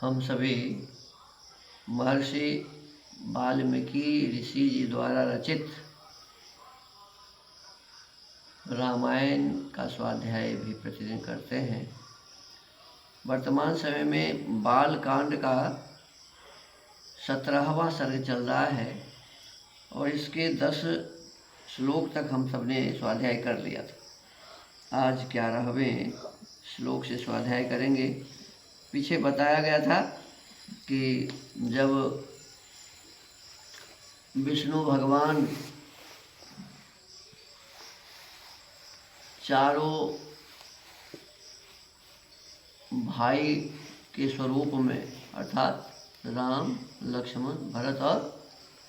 हम सभी महर्षि वाल्मीकि ऋषि जी द्वारा रचित रामायण का स्वाध्याय भी प्रतिदिन करते हैं। वर्तमान समय में बाल कांड का 17वां सर्ग चल रहा है और इसके 10 श्लोक तक हम सबने स्वाध्याय कर लिया था। आज 11वें श्लोक से स्वाध्याय करेंगे। पीछे बताया गया था कि जब विष्णु भगवान चारों भाई के स्वरूप में अर्थात राम, लक्ष्मण, भरत और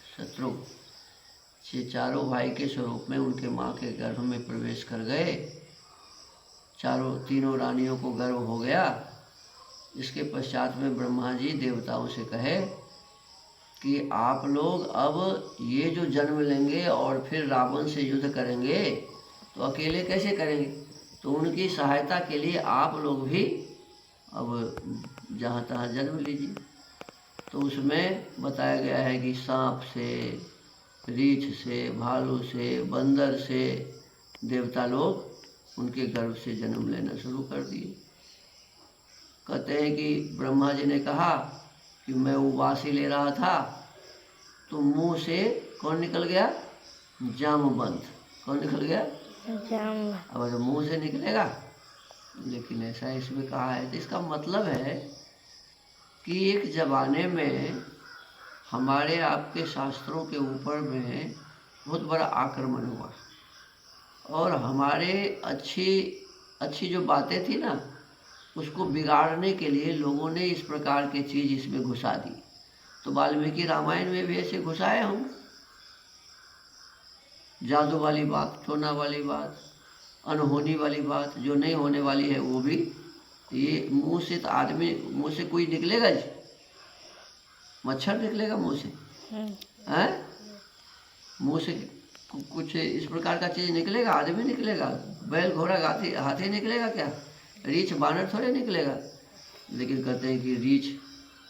शत्रुघ्न, ये चारों भाई के स्वरूप में उनके माँ के गर्भ में प्रवेश कर गए। तीनों रानियों को गर्भ हो गया। इसके पश्चात में ब्रह्मा जी देवताओं से कहे कि आप लोग अब ये जो जन्म लेंगे और फिर रावण से युद्ध करेंगे तो अकेले कैसे करेंगे, तो उनकी सहायता के लिए आप लोग भी अब जहाँ तहाँ जन्म लीजिए। तो उसमें बताया गया है कि सांप से, रीछ से, भालू से, बंदर से देवता लोग उनके गर्भ से जन्म लेना शुरू कर दिए। कहते हैं कि ब्रह्मा जी ने कहा कि मैं उबासी ले रहा था तो मुंह से कौन निकल गया? जामवंत। कौन निकल गया? जामवंत। अब तो मुंह से निकलेगा, लेकिन ऐसा इसमें कहा है। तो इसका मतलब है कि एक ज़माने में हमारे आपके शास्त्रों के ऊपर में बहुत बड़ा आक्रमण हुआ और हमारे अच्छी जो बातें थी ना, उसको बिगाड़ने के लिए लोगों ने इस प्रकार की चीज़ इसमें घुसा दी। तो वाल्मीकि रामायण में भी ऐसे घुसाए हम, जादू वाली बात, टोना वाली बात, अनहोनी वाली बात, जो नहीं होने वाली है वो भी। ये मुंह से तो आदमी, मुंह से कोई निकलेगा जी? मच्छर निकलेगा मुंह से? हैं? मुंह से कुछ इस प्रकार का चीज़ निकलेगा? आदमी निकलेगा? बैल, घोड़ा, हाथी निकलेगा क्या? रीछ, बानर थोड़े निकलेगा। लेकिन कहते हैं कि रीछ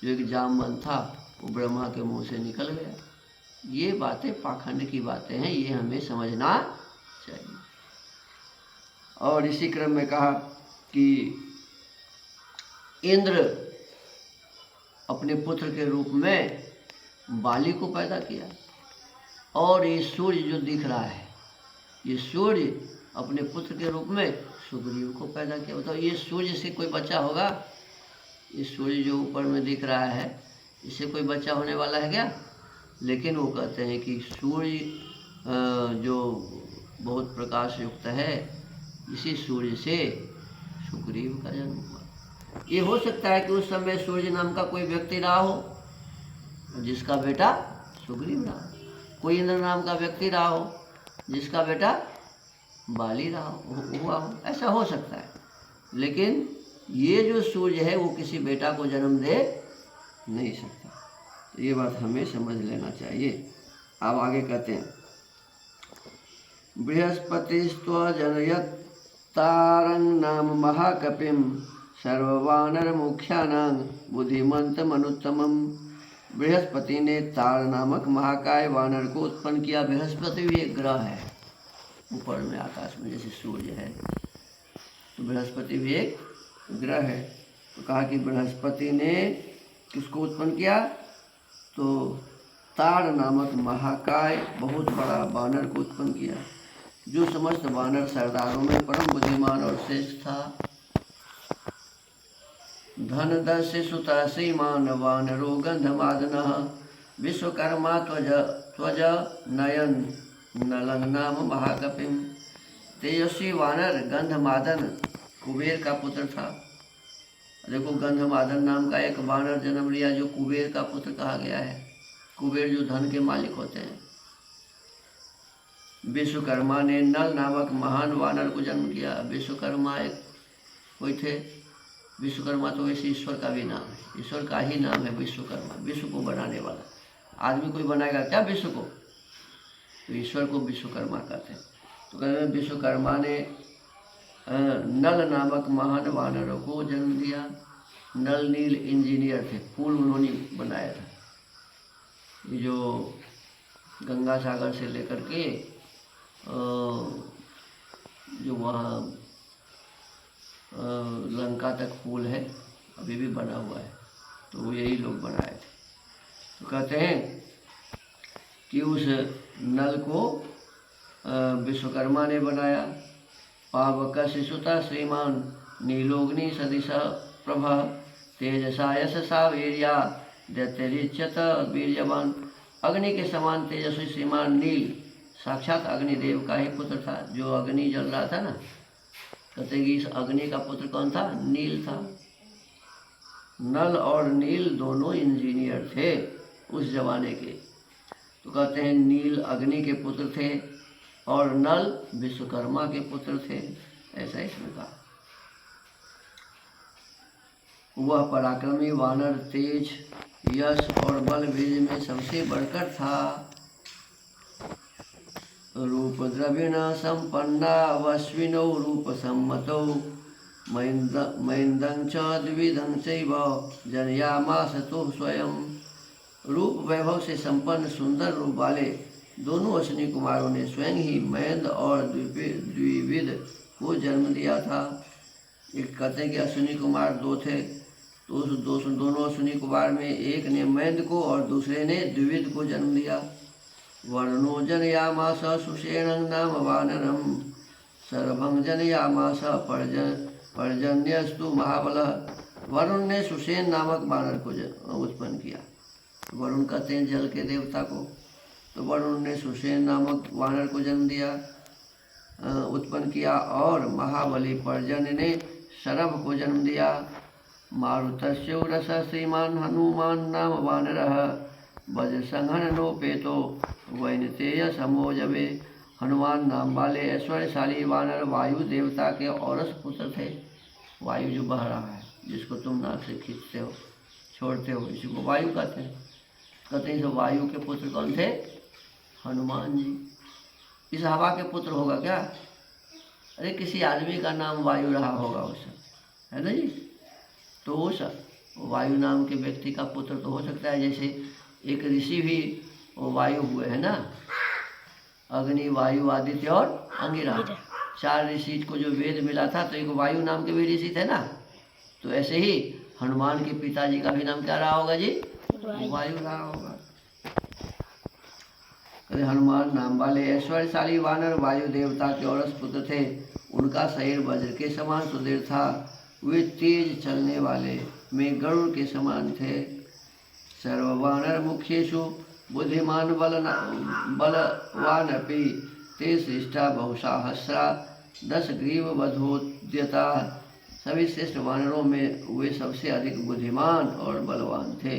जो एक जामवंत था वो ब्रह्मा के मुंह से निकल गया। ये बातें पाखंड की बातें हैं, ये हमें समझना चाहिए। और इसी क्रम में कहा कि इंद्र अपने पुत्र के रूप में बाली को पैदा किया और ये सूर्य जो दिख रहा है, ये सूर्य अपने पुत्र के रूप में सुग्रीव को पैदा किया। बताओ, ये सूर्य से कोई बच्चा होगा? ये सूर्य जो ऊपर में दिख रहा है, इससे कोई बच्चा होने वाला है क्या? लेकिन वो कहते हैं कि सूर्य जो बहुत प्रकाश युक्त है, इसी सूर्य से सुग्रीव का जन्म हुआ। ये हो सकता है कि उस समय सूर्य नाम का कोई व्यक्ति रहा हो जिसका बेटा सुग्रीव रहा, कोई इंद्र नाम का व्यक्ति रहा हो जिसका बेटा बाली रहा हुआ हो, ऐसा हो सकता है। लेकिन ये जो सूर्य है वो किसी बेटा को जन्म दे नहीं सकता। तो ये बात हमें समझ लेना चाहिए। अब आगे कहते हैं, बृहस्पतिस्त्व जनयत तारं नाम महाकपिम सर्ववानर मुख्यानां बुद्धिमंतमनुत्तमम्। बृहस्पति ने तार नामक महाकाय वानर को उत्पन्न किया। बृहस्पति भी एक ग्रह है ऊपर में आकाश में, जैसे सूर्य है, तो बृहस्पति भी एक ग्रह है। तो कहा कि बृहस्पति ने किसको उत्पन्न किया? तो तार नामक महाकाय बहुत बड़ा वानर को उत्पन्न किया, जो समस्त वानर सरदारों में परम बुद्धिमान और श्रेष्ठ था। धन दस्य सुत श्रीमान वानरो गंधमादनः विश्वकर्मा त्वज नयन नलं नाम महाकपिम। तेजस्वी वानर गंधमादन कुबेर का पुत्र था। देखो, गंधमादन नाम का एक वानर जन्म लिया जो कुबेर का पुत्र कहा गया है। कुबेर जो धन के मालिक होते हैं। विश्वकर्मा ने नल नामक महान वानर को जन्म किया। विश्वकर्मा एक कोई थे। विश्वकर्मा तो वैसे ईश्वर का भी नाम है, ईश्वर का ही नाम है विश्वकर्मा, विश्व को बनाने वाला। आदमी कोई बनाएगा क्या विश्व को? तो ईश्वर को विश्वकर्मा कहते हैं। तो कहते हैं विश्वकर्मा ने नल नामक महान वानरों को जन्म दिया। नल नील इंजीनियर थे, पुल उन्होंने बनाया था। ये जो गंगा सागर से लेकर के जो वहाँ लंका तक पुल है, अभी भी बना हुआ है, तो वो यही लोग बनाए थे। तो कहते हैं कि उस नल को विश्वकर्मा ने बनाया। पावक शिशुता श्रीमान नीलोग्नि सदिश प्रभा तेजसा यशसा वीर्या दैत्यरिच्यत वीर्यवान। अग्नि के समान तेजस्वी श्रीमान नील साक्षात अग्निदेव का ही पुत्र था। जो अग्नि जल रहा था ना, कहते कि इस अग्नि का पुत्र कौन था? नील था। नल और नील दोनों इंजीनियर थे उस जमाने के। तो कहते हैं नील अग्नि के पुत्र थे और नल विश्वकर्मा के पुत्र थे, ऐसा इसमें कहा। वह पराक्रमी वानर तेज, यश और बल वीर्य में सबसे बढ़कर था। रूप द्रविण संपन्ना वश्विनौ रूप सम्मतौ महेन्द्रं च द्विविधं चैव जनयामास तो स्वयं। रूप वैभव से संपन्न सुंदर रूप वाले दोनों अश्विनी कुमारों ने स्वयं ही महेंद्र और द्विविध को जन्म दिया था। एक कहते हैं कि अश्विनी कुमार दो थे, तो उस दोनों अश्विनी कुमार में एक ने महेंद्र को और दूसरे ने द्विविध को जन्म दिया। वर्णो जनयामास सुषेणं नाम वानरं सर्वं जनयामास पर्जन्यस्तु महाबलः। वरुण ने सुषेण नामक वानर को उत्पन्न किया। वरुण कहते हैं जल के देवता को। तो वरुण ने सुषेण नामक वानर को जन्म दिया, उत्पन्न किया, और महाबली पर्जन्य ने शरभ को जन्म दिया। मारुतस्य उरस श्रीमान हनुमान नाम वानरः वज्रसंहन नोपेतो वैनतेय समोजवे। हनुमान नाम वाले ऐश्वर्यशाली वानर वायु देवता के औरस पुत्र थे। वायु जो बह रहा है, जिसको तुम नाक से खींचते हो, छोड़ते हो, इसी को वायु कहते हैं। कहते हैं वायु के पुत्र कौन थे? हनुमान जी। इस हवा के पुत्र होगा क्या? अरे किसी आदमी का नाम वायु रहा होगा उस, है ना जी। तो उस वायु नाम के व्यक्ति का पुत्र तो हो सकता है। जैसे एक ऋषि भी वो वायु हुए हैं ना, अग्नि वायु आदित्य और अंगिरा, 4 ऋषि को जो वेद मिला था, तो एक वायु नाम के भी ऋषि थे ना। तो ऐसे ही हनुमान के पिताजी का भी नाम क्या रहा होगा जी? वायु रहा होगा। हनुमान नाम वाले ऐश्वर्यशाली वानर वायु देवता के औरस पुत्र थे। उनका शरीर वज्र के समान सुदृढ़ था। वे तेज चलने वाले में गरुड़ के समान थे। सर्ववानर मुख्येषु बुद्धिमान बलवानपि ते श्रेष्ठा बहुसाहस्रा 10 ग्रीव वधोद्यता। सभी श्रेष्ठ वानरों में वे सबसे अधिक बुद्धिमान और बलवान थे।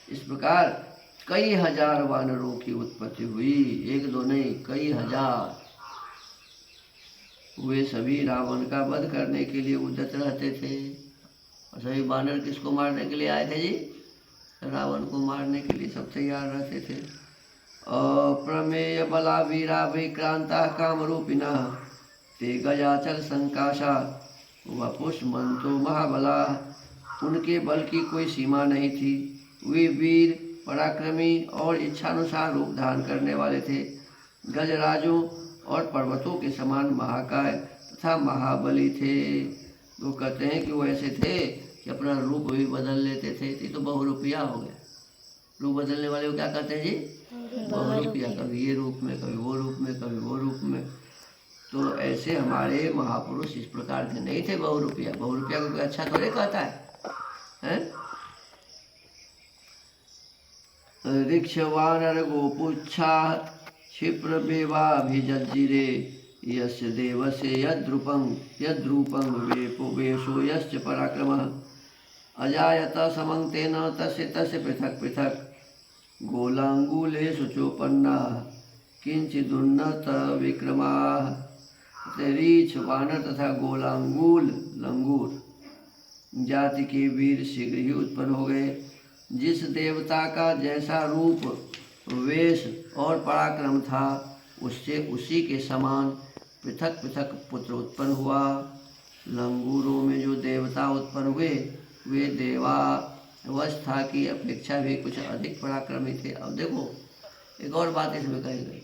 इस प्रकार कई हजार वानरों की उत्पत्ति हुई, एक दो नहीं, कई हजार। वे सभी रावण का वध करने के लिए उद्यत रहते थे। और सभी वानर किसको मारने के लिए आए थे जी? रावण को मारने के लिए सब तैयार रहते थे। अप्रमेय बला वीरा विक्रांता कामरूपिणः ते गजाचल संकाशा वपुष्मंतो महाबला। उनके बल की कोई सीमा नहीं थी। वे वीर, पराक्रमी और इच्छानुसार रूप धारण करने वाले थे। गजराजों और पर्वतों के समान महाकाय तथा महाबली थे। वो कहते हैं कि वो ऐसे थे कि अपना रूप भी बदल लेते थे। ये तो बहुरूपिया हो गया। रूप बदलने वाले को क्या कहते हैं जी? बहुरूपिया। कभी ये रूप में, कभी वो रूप में, कभी वो रूप में। तो ऐसे हमारे महापुरुष इस प्रकार के नहीं थे बहुरूपिया। बहुरूपिया को कोई अच्छा थोड़े कहता है? ऋक्ष वानर गोपुच्छा क्षिप्र बेवाभिजज्जिरे यस्य देवस्य यद्रूपं वेशो यश्च पराक्रमः अजायत समं तेन तस्य पृथक पृथक गोलांगूलेषु चोपन्नाः किंचिदुन्नत विक्रमाः। रीछ वानर तथा गोलांगूल लंगूर जाति के वीर शीघ्र ही उत्पन्न हो गए। जिस देवता का जैसा रूप, वेश और पराक्रम था, उससे उसी के समान पृथक पृथक पुत्र उत्पन्न हुआ। लंगूरों में जो देवता उत्पन्न हुए वे देवावस्था की अपेक्षा भी कुछ अधिक पराक्रमी थे। अब देखो एक और बात इसमें कही गई,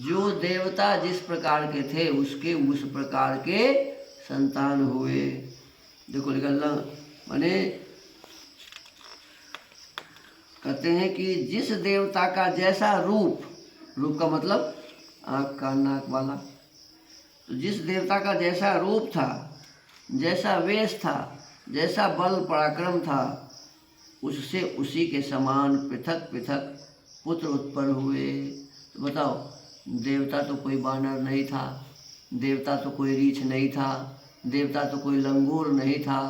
जो देवता जिस प्रकार के थे उसके उस प्रकार के संतान हुए। देखो निकलना माने कहते हैं कि जिस देवता का जैसा रूप, रूप का मतलब आँख कान नाक वाला, तो जिस देवता का जैसा रूप था, जैसा वेश था, जैसा बल पराक्रम था, उससे उसी के समान पृथक पृथक पुत्र उत्पन्न हुए। तो बताओ, देवता तो कोई बानर नहीं था, देवता तो कोई रीछ नहीं था, देवता तो कोई लंगूर नहीं था,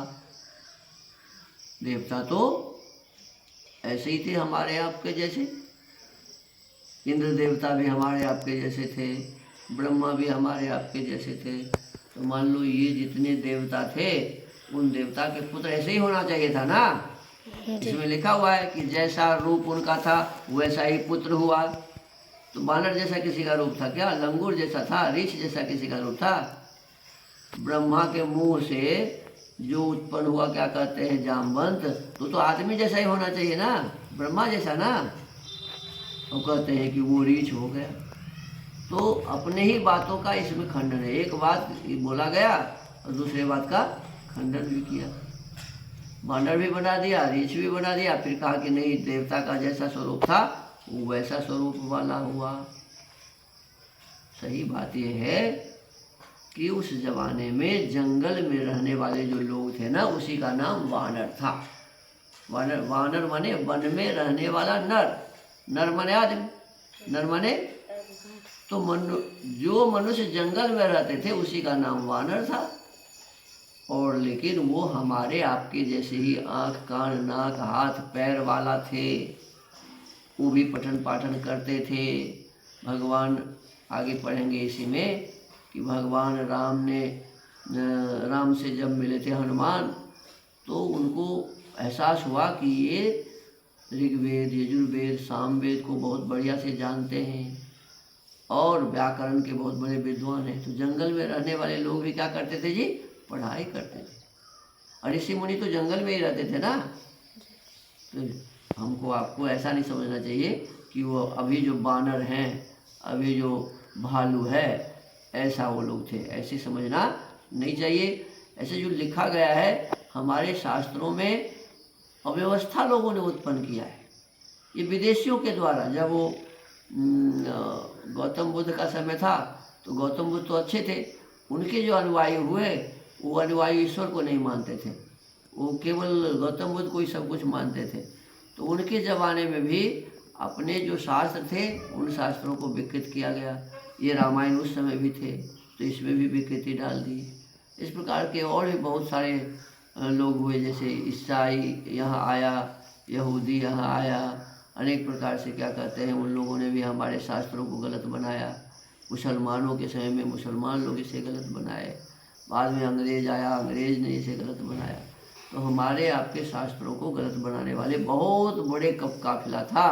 देवता तो ऐसे ही थे हमारे आपके जैसे। इंद्र देवता भी हमारे आपके जैसे थे, ब्रह्मा भी हमारे आपके जैसे थे। तो मान लो ये जितने देवता थे, उन देवता के पुत्र ऐसे ही होना चाहिए था ना। इसमें लिखा हुआ है कि जैसा रूप उनका था वैसा ही पुत्र हुआ। तो बानर जैसा किसी का रूप था क्या? लंगूर जैसा था? रीछ जैसा किसी का रूप था? ब्रह्मा के मुंह से जो उत्पन्न हुआ क्या कहते हैं, जामवंत, तो आदमी जैसा ही होना चाहिए ना, ब्रह्मा जैसा ना। वो कहते हैं कि वो रीछ हो गया। तो अपने ही बातों का इसमें खंडन है। एक बात बोला गया और दूसरे बात का खंडन भी किया। बानर भी बना दिया, रीछ भी बना दिया, फिर कहा कि नहीं, देवता का जैसा स्वरूप था वो वैसा स्वरूप वाला हुआ। सही बात यह है कि उस जमाने में जंगल में रहने वाले जो लोग थे ना, उसी का नाम वानर था। वानर, वानर माने वन में रहने वाला नर, नर माने आदमी, नर माने तो जो मनुष्य जंगल में रहते थे उसी का नाम वानर था। और लेकिन वो हमारे आपके जैसे ही आँख कान नाक हाथ पैर वाला थे। वो भी पठन पाठन करते थे। भगवान आगे पढ़ेंगे इसी में कि भगवान राम से जब मिले थे हनुमान, तो उनको एहसास हुआ कि ये ऋग्वेद यजुर्वेद सामवेद को बहुत बढ़िया से जानते हैं और व्याकरण के बहुत बड़े विद्वान हैं। तो जंगल में रहने वाले लोग भी क्या करते थे जी? पढ़ाई करते थे। और ऋषि मुनि तो जंगल में ही रहते थे ना। तो हमको आपको ऐसा नहीं समझना चाहिए कि वो अभी जो बानर हैं, अभी जो भालू है, ऐसा वो लोग थे, ऐसे समझना नहीं चाहिए। ऐसे जो लिखा गया है हमारे शास्त्रों में, अव्यवस्था लोगों ने उत्पन्न किया है ये विदेशियों के द्वारा। जब वो गौतम बुद्ध का समय था तो गौतम बुद्ध तो अच्छे थे, उनके जो अनुयायी हुए वो अनुयायी ईश्वर को नहीं मानते थे, वो केवल गौतम बुद्ध को ही सब कुछ मानते थे। तो उनके ज़माने में भी अपने जो शास्त्र थे उन शास्त्रों को विकृत किया गया। ये रामायण उस समय भी थे तो इसमें भी विकृति डाल दी। इस प्रकार के और भी बहुत सारे लोग हुए, जैसे ईसाई यहाँ आया, यहूदी यहाँ आया, अनेक प्रकार से क्या कहते हैं, उन लोगों ने भी हमारे शास्त्रों को गलत बनाया। मुसलमानों के समय में मुसलमान लोग इसे गलत बनाए, बाद में अंग्रेज आया, अंग्रेज ने इसे गलत बनाया। तो हमारे आपके शास्त्रों को गलत बनाने वाले बहुत बड़े काफिला था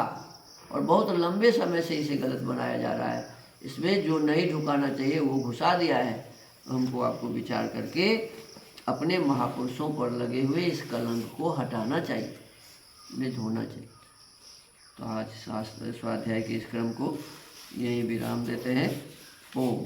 और बहुत लंबे समय से इसे गलत बनाया जा रहा है। इसमें जो नहीं ढुकाना चाहिए वो घुसा दिया है। तो हमको आपको विचार करके अपने महापुरुषों पर लगे हुए इस कलंक को हटाना चाहिए, उन्हें धोना चाहिए। तो आज शास्त्र स्वाध्याय के इस क्रम को यहीं विराम देते हैं। ओम।